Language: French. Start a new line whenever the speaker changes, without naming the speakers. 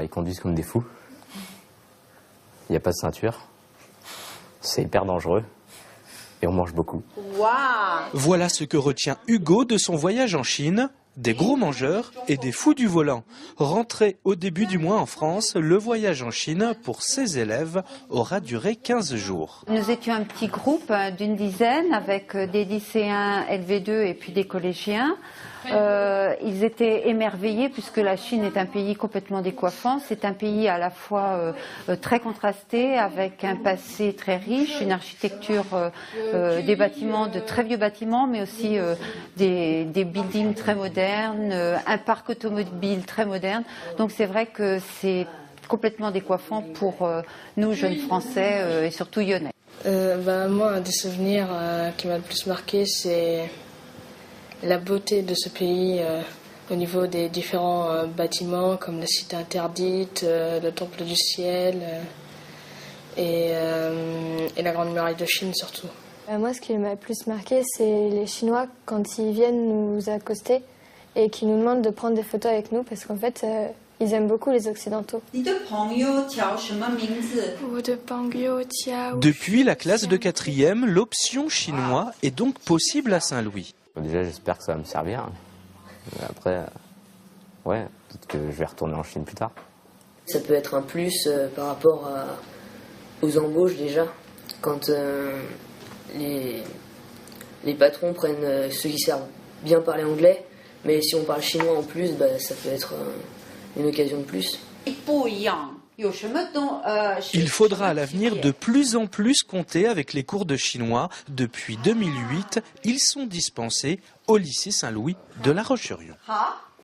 Ils conduisent comme des fous. Il n'y a pas de ceinture. C'est hyper dangereux. Et on mange beaucoup.
Voilà ce que retient Hugo de son voyage en Chine. Des gros mangeurs et des fous du volant. Rentré au début du mois en France, le voyage en Chine pour ses élèves aura duré 15 jours.
Nous étions un petit groupe d'une dizaine avec des lycéens LV2 et puis des collégiens. Ils étaient émerveillés puisque la Chine est un pays complètement décoiffant. C'est un pays à la fois très contrasté avec un passé très riche, une architecture des bâtiments, de très vieux bâtiments, mais aussi des buildings très modernes, un parc automobile très moderne. Donc c'est vrai que c'est complètement décoiffant pour nous jeunes Français et surtout Lyonnais.
Moi, un des souvenirs qui m'a le plus marqué, c'est la beauté de ce pays au niveau des différents bâtiments comme la cité interdite, le temple du ciel et la grande muraille de Chine surtout.
Moi, ce qui m'a le plus marqué, c'est les Chinois quand ils viennent nous accoster et qui nous demandent de prendre des photos avec nous parce qu'en fait, ils aiment beaucoup les Occidentaux.
Depuis la classe de 4e, l'option chinois est donc possible à Saint-Louis.
Déjà, j'espère que ça va me servir. Après, peut-être que je vais retourner en Chine plus tard.
Ça peut être un plus par rapport aux embauches déjà. Quand les patrons prennent ceux qui savent bien parler anglais, mais si on parle chinois en plus, ça peut être une occasion de plus.
Il faudra à l'avenir de plus en plus compter avec les cours de chinois. Depuis 2008, ils sont dispensés au lycée Saint-Louis de La Roche-sur-Yon.